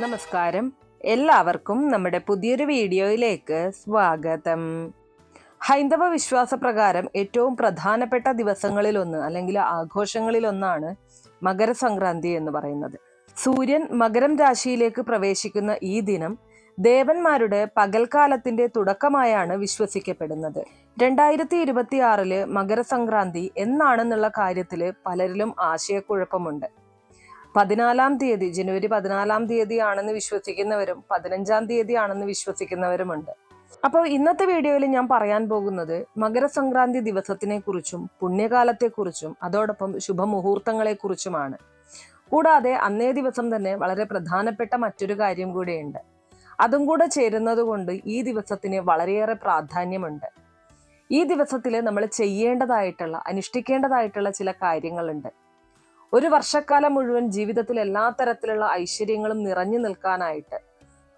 നമസ്കാരം. എല്ലാവർക്കും നമ്മുടെ പുതിയൊരു വീഡിയോയിലേക്ക് സ്വാഗതം. ഹൈന്ദവ വിശ്വാസപ്രകാരം ഏറ്റവും പ്രധാനപ്പെട്ട ദിവസങ്ങളിലൊന്ന് അല്ലെങ്കിൽ ആഘോഷങ്ങളിലൊന്നാണ് മകരസംക്രാന്തി എന്ന് പറയുന്നത്. സൂര്യൻ മകരം രാശിയിലേക്ക് പ്രവേശിക്കുന്ന ഈ ദിനം ദേവന്മാരുടെ പകൽക്കാലത്തിന്റെ തുടക്കമായാണ് വിശ്വസിക്കപ്പെടുന്നത്. 2026 മകരസംക്രാന്തി എന്നാണെന്നുള്ള കാര്യത്തിൽ പലരിലും ആശയക്കുഴപ്പമുണ്ട്. 14-ാം തീയതി ജനുവരി 14-ാം തീയതി ആണെന്ന് വിശ്വസിക്കുന്നവരും 15-ാം തീയതി ആണെന്ന് വിശ്വസിക്കുന്നവരുമുണ്ട്. അപ്പോൾ ഇന്നത്തെ വീഡിയോയിൽ ഞാൻ പറയാൻ പോകുന്നത് മകരസംക്രാന്തി ദിവസത്തിനെ കുറിച്ചും പുണ്യകാലത്തെക്കുറിച്ചും അതോടൊപ്പം ശുഭമുഹൂർത്തങ്ങളെക്കുറിച്ചുമാണ്. കൂടാതെ അന്നേ ദിവസം തന്നെ വളരെ പ്രധാനപ്പെട്ട മറ്റൊരു കാര്യം കൂടെയുണ്ട്. അതും കൂടെ ചേരുന്നത് കൊണ്ട് ഈ ദിവസത്തിന് വളരെയേറെ പ്രാധാന്യമുണ്ട്. ഈ ദിവസത്തിൽ നമ്മൾ ചെയ്യേണ്ടതായിട്ടുള്ള അനുഷ്ഠിക്കേണ്ടതായിട്ടുള്ള ചില കാര്യങ്ങളുണ്ട്. ഒരു വർഷക്കാലം മുഴുവൻ ജീവിതത്തിൽ എല്ലാ തരത്തിലുള്ള ഐശ്വര്യങ്ങളും നിറഞ്ഞു നിൽക്കാനായിട്ട്,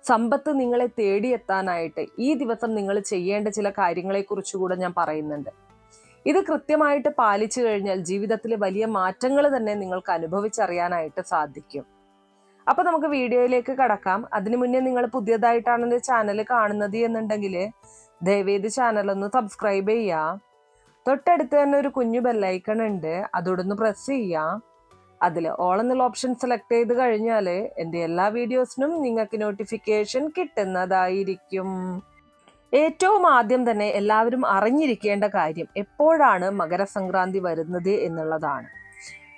സമ്പത്ത് നിങ്ങളെ തേടിയെത്താനായിട്ട് ഈ ദിവസം നിങ്ങൾ ചെയ്യേണ്ട ചില കാര്യങ്ങളെക്കുറിച്ച് കൂടെ ഞാൻ പറയുന്നുണ്ട്. ഇത് കൃത്യമായിട്ട് പാലിച്ചു കഴിഞ്ഞാൽ ജീവിതത്തിൽ വലിയ മാറ്റങ്ങൾ തന്നെ നിങ്ങൾക്ക് അനുഭവിച്ചറിയാനായിട്ട് സാധിക്കും. അപ്പൊ നമുക്ക് വീഡിയോയിലേക്ക് കടക്കാം. അതിനു മുന്നേ നിങ്ങൾ പുതിയതായിട്ടാണ് എൻ്റെ ചാനൽ കാണുന്നത് എന്നുണ്ടെങ്കിൽ ദയവേത് ചാനൽ ഒന്ന് സബ്സ്ക്രൈബ് ചെയ്യാം. തൊട്ടടുത്ത് തന്നെ ഒരു കുഞ്ഞു ബെല്ലൈക്കൺ ഉണ്ട്, അതോടൊന്ന് പ്രസ് ചെയ്യാം. അതിൽ ഓൾ എന്നുള്ള ഓപ്ഷൻ സെലക്ട് ചെയ്ത് കഴിഞ്ഞാൽ എൻ്റെ എല്ലാ വീഡിയോസിനും നിങ്ങൾക്ക് നോട്ടിഫിക്കേഷൻ കിട്ടുന്നതായിരിക്കും. ഏറ്റവും ആദ്യം തന്നെ എല്ലാവരും അറിഞ്ഞിരിക്കേണ്ട കാര്യം എപ്പോഴാണ് മകരസംക്രാന്തി വരുന്നത് എന്നുള്ളതാണ്.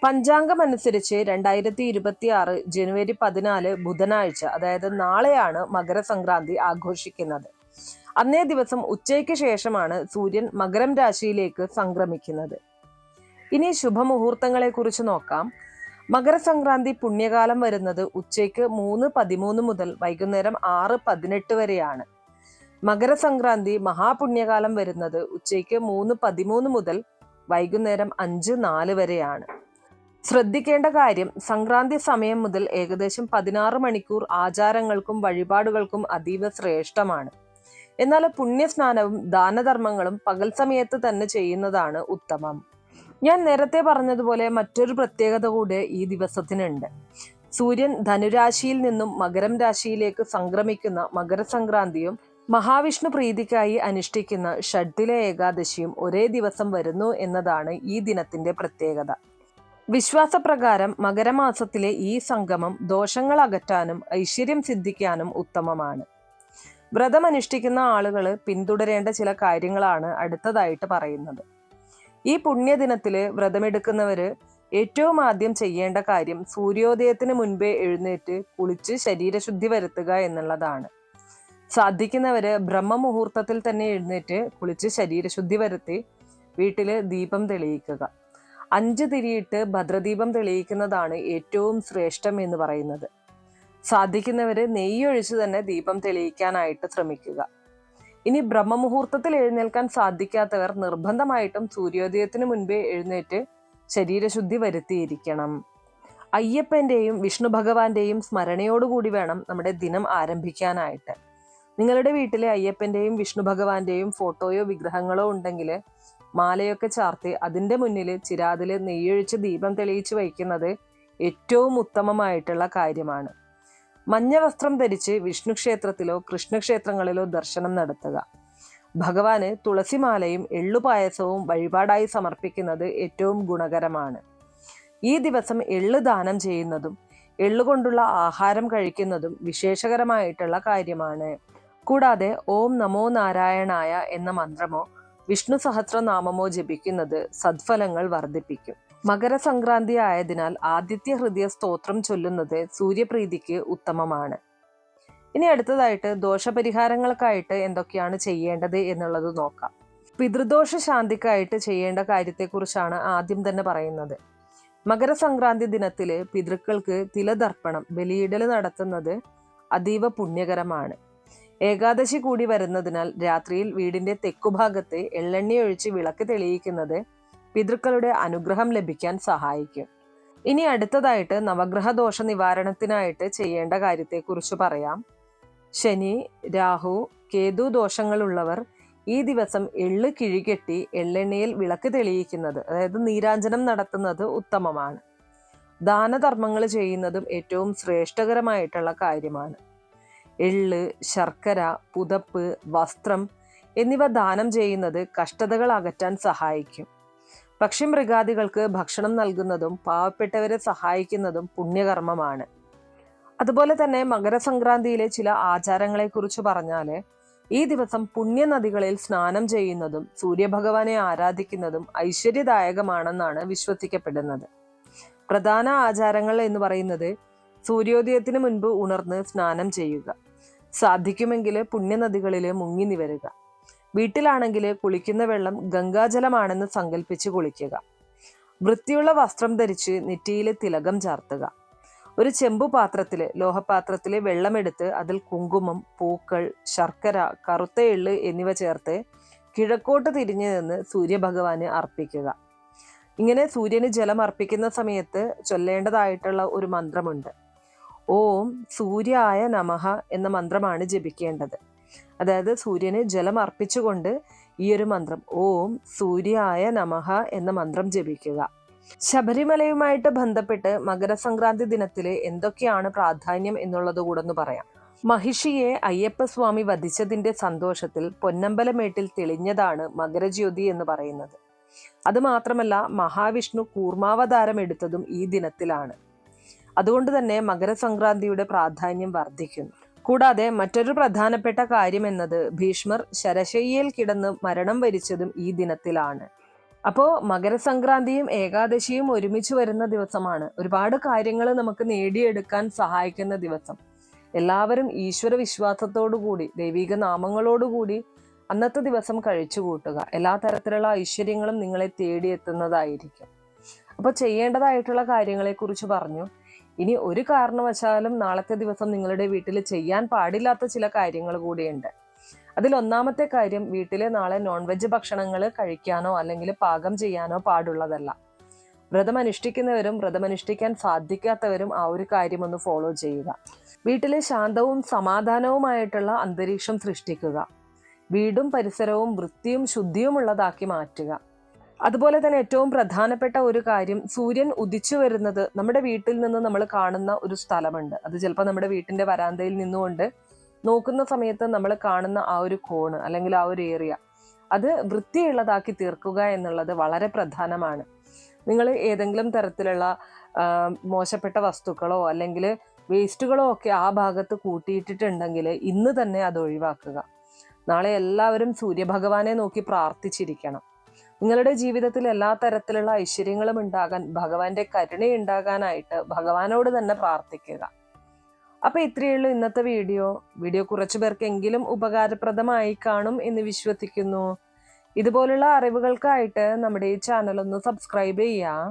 പഞ്ചാംഗം അനുസരിച്ച് 2026 ജനുവരി 14 ബുധനാഴ്ച, അതായത് നാളെയാണ് മകരസംക്രാന്തി ആഘോഷിക്കുന്നത്. അന്നേ ദിവസം ഉച്ചയ്ക്ക് ശേഷമാണ് സൂര്യൻ മകരം രാശിയിലേക്ക് സംക്രമിക്കുന്നത്. ഇനി ശുഭമുഹൂർത്തങ്ങളെ കുറിച്ച് നോക്കാം. മകരസംക്രാന്തി പുണ്യകാലം വരുന്നത് ഉച്ചയ്ക്ക് 3:13 മുതൽ വൈകുന്നേരം 6:18 വരെയാണ്. മകരസംക്രാന്തി മഹാപുണ്യകാലം വരുന്നത് ഉച്ചയ്ക്ക് 3:13 മുതൽ വൈകുന്നേരം 5:04 വരെയാണ്. ശ്രദ്ധിക്കേണ്ട കാര്യം, സംക്രാന്തി സമയം മുതൽ ഏകദേശം 16 മണിക്കൂർ ആചാരങ്ങൾക്കും വഴിപാടുകൾക്കും അതീവ ശ്രേഷ്ഠമാണ്. എന്നാൽ പുണ്യസ്നാനവും ദാനധർമ്മങ്ങളും പകൽ സമയത്ത് തന്നെ ചെയ്യുന്നതാണ് ഉത്തമം. ഞാൻ നേരത്തെ പറഞ്ഞതുപോലെ മറ്റൊരു പ്രത്യേകത കൂടെ ഈ ദിവസത്തിനുണ്ട്. സൂര്യൻ ധനുരാശിയിൽ നിന്നും മകരം രാശിയിലേക്ക് സംക്രമിക്കുന്ന മകരസംക്രാന്തിയും മഹാവിഷ്ണു പ്രീതിക്കായി അനുഷ്ഠിക്കുന്ന ഷഡ്തില ഏകാദശിയും ഒരേ ദിവസം വരുന്നു എന്നതാണ് ഈ ദിനത്തിന്റെ പ്രത്യേകത. വിശ്വാസപ്രകാരം മകരമാസത്തിലെ ഈ സംഗമം ദോഷങ്ങൾ അകറ്റാനും ഐശ്വര്യം സിദ്ധിക്കാനും ഉത്തമമാണ്. വ്രതം അനുഷ്ഠിക്കുന്ന ആളുകൾ പിന്തുടരേണ്ട ചില കാര്യങ്ങളാണ് അടുത്തതായിട്ട് പറയുന്നത്. ഈ പുണ്യദിനത്തില് വ്രതമെടുക്കുന്നവര് ഏറ്റവും ആദ്യം ചെയ്യേണ്ട കാര്യം സൂര്യോദയത്തിന് മുൻപേ എഴുന്നേറ്റ് കുളിച്ച് ശരീരശുദ്ധി വരുത്തുക എന്നുള്ളതാണ്. സാധിക്കുന്നവര് ബ്രഹ്മമുഹൂർത്തത്തിൽ തന്നെ എഴുന്നേറ്റ് കുളിച്ച് ശരീരശുദ്ധി വരുത്തി വീട്ടില് ദീപം തെളിയിക്കുക. 5 തിരിയിട്ട് ഭദ്രദീപം തെളിയിക്കുന്നതാണ് ഏറ്റവും ശ്രേഷ്ഠം എന്ന് പറയുന്നത്. സാധിക്കുന്നവര് നെയ്യൊഴിച്ച് തന്നെ ദീപം തെളിയിക്കാനായിട്ട് ശ്രമിക്കുക. ഇനി ബ്രഹ്മമുഹൂർത്തത്തിൽ എഴുന്നേൽക്കാൻ സാധിക്കാത്തവർ നിർബന്ധമായിട്ടും സൂര്യോദയത്തിന് മുൻപേ എഴുന്നേറ്റ് ശരീരശുദ്ധി വരുത്തിയിരിക്കണം. അയ്യപ്പന്റെയും വിഷ്ണു ഭഗവാന്റെയും സ്മരണയോടുകൂടി വേണം നമ്മുടെ ദിനം ആരംഭിക്കാനായിട്ട്. നിങ്ങളുടെ വീട്ടിലെ അയ്യപ്പന്റെയും വിഷ്ണു ഭഗവാന്റെയും ഫോട്ടോയോ വിഗ്രഹങ്ങളോ ഉണ്ടെങ്കിൽ മാലയൊക്കെ ചാർത്തി അതിൻ്റെ മുന്നിൽ ചിരാതിൽ നെയ്യൊഴിച്ച് ദീപം തെളിയിച്ച് വയ്ക്കുന്നത് ഏറ്റവും ഉത്തമമായിട്ടുള്ള കാര്യമാണ്. മഞ്ഞ വസ്ത്രം ധരിച്ച് വിഷ്ണു ക്ഷേത്രത്തിലോ കൃഷ്ണക്ഷേത്രങ്ങളിലോ ദർശനം നടത്തുക. ഭഗവാന് തുളസിമാലയും എള്ളുപായസവും വഴിപാടായി സമർപ്പിക്കുന്നത് ഏറ്റവും ഗുണകരമാണ്. ഈ ദിവസം എള്ള് ദാനം ചെയ്യുന്നതും എള്ളുകൊണ്ടുള്ള ആഹാരം കഴിക്കുന്നതും വിശേഷകരമായിട്ടുള്ള കാര്യമാണ്. കൂടാതെ ഓം നമോ നാരായണായ എന്ന മന്ത്രമോ വിഷ്ണു സഹസ്രനാമമോ ജപിക്കുന്നത് സദ്ഫലങ്ങൾ വർദ്ധിപ്പിക്കും. മകരസംക്രാന്തി ആയതിനാൽ ആദിത്യ ഹൃദയ സ്തോത്രം ചൊല്ലുന്നത് സൂര്യപ്രീതിക്ക് ഉത്തമമാണ്. ഇനി അടുത്തതായിട്ട് ദോഷപരിഹാരങ്ങൾക്കായിട്ട് എന്തൊക്കെയാണ് ചെയ്യേണ്ടത് എന്നുള്ളത് നോക്കാം. പിതൃദോഷ ശാന്തിക്കായിട്ട് ചെയ്യേണ്ട കാര്യത്തെക്കുറിച്ചാണ് ആദ്യം തന്നെ പറയുന്നത്. മകരസംക്രാന്തി ദിനത്തില് പിതൃക്കൾക്ക് തിലതർപ്പണം ബലിയിടൽ നടത്തുന്നത് അതീവ പുണ്യകരമാണ്. ഏകാദശി കൂടി വരുന്നതിനാൽ രാത്രിയിൽ വീടിന്റെ തെക്കുഭാഗത്ത് എള്ളെണ്ണ ഒഴിച്ച് വിളക്ക് തെളിയിക്കുന്നത് പിതൃക്കളുടെ അനുഗ്രഹം ലഭിക്കാൻ സഹായിക്കും. ഇനി അടുത്തതായിട്ട് നവഗ്രഹ ദോഷ നിവാരണത്തിനായിട്ട് ചെയ്യേണ്ട കാര്യത്തെക്കുറിച്ച് പറയാം. ശനി, രാഹു, കേതു ദോഷങ്ങളുള്ളവർ ഈ ദിവസം എള്ള് കിഴികെട്ടി എള്ളെണ്ണയിൽ വിളക്ക് തെളിയിക്കുന്നത്, അതായത് നീരാഞ്ജനം നടത്തുന്നത് ഉത്തമമാണ്. ദാനധർമ്മങ്ങൾ ചെയ്യുന്നതും ഏറ്റവും ശ്രേഷ്ഠകരമായിട്ടുള്ള കാര്യമാണ്. എള്ള്, ശർക്കര, പുതപ്പ്, വസ്ത്രം എന്നിവ ദാനം ചെയ്യുന്നത് കഷ്ടതകൾ അകറ്റാൻ സഹായിക്കും. പക്ഷിമൃഗാദികൾക്ക് ഭക്ഷണം നൽകുന്നതും പാവപ്പെട്ടവരെ സഹായിക്കുന്നതും പുണ്യകർമ്മമാണ്. അതുപോലെ തന്നെ മകരസംക്രാന്തിയിലെ ചില ആചാരങ്ങളെക്കുറിച്ച് പറഞ്ഞാൽ, ഈ ദിവസം പുണ്യനദികളിൽ സ്നാനം ചെയ്യുന്നതും സൂര്യഭഗവാനെ ആരാധിക്കുന്നതും ഐശ്വര്യദായകമാണെന്നാണ് വിശ്വസിക്കപ്പെടുന്നത്. പ്രധാന ആചാരങ്ങൾ എന്ന് പറയുന്നത് സൂര്യോദയത്തിന് മുൻപ് ഉണർന്ന് സ്നാനം ചെയ്യുക, സാധിക്കുമെങ്കിൽ പുണ്യനദികളിൽ മുങ്ങി നിവരുക, വീട്ടിലാണെങ്കിൽ കുളിക്കുന്ന വെള്ളം ഗംഗാജലമാണെന്ന് സങ്കല്പിച്ച് കുളിക്കുക, വൃത്തിയുള്ള വസ്ത്രം ധരിച്ച് നെറ്റിയിൽ തിലകം ചാർത്തുക, ഒരു ചെമ്പു പാത്രത്തിൽ ലോഹപാത്രത്തിൽ വെള്ളമെടുത്ത് അതിൽ കുങ്കുമം, പൂക്കൾ, ശർക്കര, കറുത്ത എള്ള് എന്നിവ ചേർത്ത് കിഴക്കോട്ട് തിരിഞ്ഞു നിന്ന് സൂര്യഭഗവാന് അർപ്പിക്കുക. ഇങ്ങനെ സൂര്യന് ജലം അർപ്പിക്കുന്ന സമയത്ത് ചൊല്ലേണ്ടതായിട്ടുള്ള ഒരു മന്ത്രമുണ്ട്. ഓം സൂര്യായ നമഃ എന്ന മന്ത്രമാണ് ജപിക്കേണ്ടത്. അതായത് സൂര്യന് ജലം അർപ്പിച്ചുകൊണ്ട് ഈ ഒരു മന്ത്രം ഓം സൂര്യായ നമഃ എന്ന മന്ത്രം ജപിക്കുക. ശബരിമലയുമായിട്ട് ബന്ധപ്പെട്ട് മകരസംക്രാന്തി ദിനത്തില് എന്തൊക്കെയാണ് പ്രാധാന്യം എന്നുള്ളത് കൂടെ ഒന്ന് പറയാം. മഹിഷിയെ അയ്യപ്പസ്വാമി വധിച്ചതിന്റെ സന്തോഷത്തിൽ പൊന്നമ്പലമേട്ടിൽ തെളിഞ്ഞതാണ് മകരജ്യോതി എന്ന് പറയുന്നത്. അതുമാത്രമല്ല, മഹാവിഷ്ണു കൂർമാവതാരം എടുത്തതും ഈ ദിനത്തിലാണ്. അതുകൊണ്ട് തന്നെ മകരസംക്രാന്തിയുടെ പ്രാധാന്യം വർദ്ധിക്കുന്നു. കൂടാതെ മറ്റൊരു പ്രധാനപ്പെട്ട കാര്യം എന്നത് ഭീഷ്മർ ശരശയ്യയിൽ കിടന്ന് മരണം വരിച്ചതും ഈ ദിനത്തിലാണ്. അപ്പോൾ മകരസംക്രാന്തിയും ഏകാദശിയും ഒരുമിച്ച് വരുന്ന ദിവസമാണ്. ഒരുപാട് കാര്യങ്ങൾ നമുക്ക് നേടിയെടുക്കാൻ സഹായിക്കുന്ന ദിവസം. എല്ലാവരും ഈശ്വര വിശ്വാസത്തോടുകൂടി ദൈവിക നാമങ്ങളോടുകൂടി അന്നത്തെ ദിവസം കഴിച്ചു കൂട്ടുക. എല്ലാ തരത്തിലുള്ള ഐശ്വര്യങ്ങളും നിങ്ങളെ തേടിയെത്തുന്നതായിരിക്കും. അപ്പോൾ ചെയ്യേണ്ടതായിട്ടുള്ള കാര്യങ്ങളെക്കുറിച്ച് പറഞ്ഞു. ഇനി ഒരു കാരണവശാലും നാളത്തെ ദിവസം നിങ്ങളുടെ വീട്ടിൽ ചെയ്യാൻ പാടില്ലാത്ത ചില കാര്യങ്ങൾ കൂടിയുണ്ട്. അതിൽ ഒന്നാമത്തെ കാര്യം, വീട്ടിൽ നാളെ നോൺ വെജ് ഭക്ഷണങ്ങൾ കഴിക്കാനോ അല്ലെങ്കിൽ പാകം ചെയ്യാനോ പാടുള്ളതല്ല. വ്രതമനുഷ്ഠിക്കുന്നവരും വ്രതമനുഷ്ഠിക്കാൻ സാധിക്കാത്തവരും ആ ഒരു കാര്യം ഒന്ന് ഫോളോ ചെയ്യുക. വീട്ടിൽ ശാന്തവും സമാധാനവുമായിട്ടുള്ള അന്തരീക്ഷം സൃഷ്ടിക്കുക. വീടും പരിസരവും വൃത്തിയും ശുദ്ധിയുമുള്ളതാക്കി മാറ്റുക. അതുപോലെ തന്നെ ഏറ്റവും പ്രധാനപ്പെട്ട ഒരു കാര്യം, സൂര്യൻ ഉദിച്ചു വരുന്നത് നമ്മുടെ വീട്ടിൽ നിന്ന് നമ്മൾ കാണുന്ന ഒരു സ്ഥലമുണ്ട്. അത് ചിലപ്പോൾ നമ്മുടെ വീട്ടിന്റെ വരാന്തയിൽ നിന്നുകൊണ്ട് നോക്കുന്ന സമയത്ത് നമ്മൾ കാണുന്ന ആ ഒരു കോണ് അല്ലെങ്കിൽ ആ ഒരു ഏരിയ, അത് വൃത്തിയുള്ളതാക്കി തീർക്കുക എന്നുള്ളത് വളരെ പ്രധാനമാണ്. നിങ്ങൾ ഏതെങ്കിലും തരത്തിലുള്ള മോശപ്പെട്ട വസ്തുക്കളോ അല്ലെങ്കിൽ വേസ്റ്റുകളോ ഒക്കെ ആ ഭാഗത്ത് കൂട്ടിയിട്ടിട്ടുണ്ടെങ്കിൽ ഇന്ന് തന്നെ അത് ഒഴിവാക്കുക. നാളെ എല്ലാവരും സൂര്യഭഗവാനെ നോക്കി പ്രാർത്ഥിച്ചിരിക്കണം. നിങ്ങളുടെ ജീവിതത്തിൽ എല്ലാ തരത്തിലുള്ള ഐശ്വര്യങ്ങളും ഉണ്ടാകാൻ, ഭഗവാന്റെ കരുണയുണ്ടാകാനായിട്ട് ഭഗവാനോട് തന്നെ പ്രാർത്ഥിക്കുക. അപ്പൊ ഇത്രയേ ഉള്ളൂ ഇന്നത്തെ വീഡിയോ കുറച്ചു പേർക്കെങ്കിലും ഉപകാരപ്രദമായി കാണും എന്ന് വിശ്വസിക്കുന്നു. ഇതുപോലുള്ള അറിവുകൾക്കായിട്ട് നമ്മുടെ ഈ ചാനൽ ഒന്ന് സബ്സ്ക്രൈബ് ചെയ്യാം.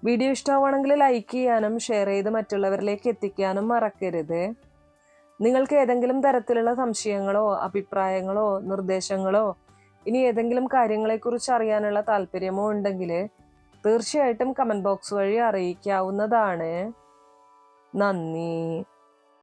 വീഡിയോ ഇഷ്ടമാണെങ്കിൽ ലൈക്ക് ചെയ്യാനും ഷെയർ ചെയ്ത് മറ്റുള്ളവരിലേക്ക് എത്തിക്കാനും മറക്കരുത്. നിങ്ങൾക്ക് ഏതെങ്കിലും തരത്തിലുള്ള സംശയങ്ങളോ അഭിപ്രായങ്ങളോ നിർദ്ദേശങ്ങളോ ഇനി ഏതെങ്കിലും കാര്യങ്ങളെക്കുറിച്ച് അറിയാനുള്ള താല്പര്യമോ ഉണ്ടെങ്കിൽ തീർച്ചയായിട്ടും കമന്റ് ബോക്സ് വഴി അറിയിക്കാവുന്നതാണ്. നന്ദി.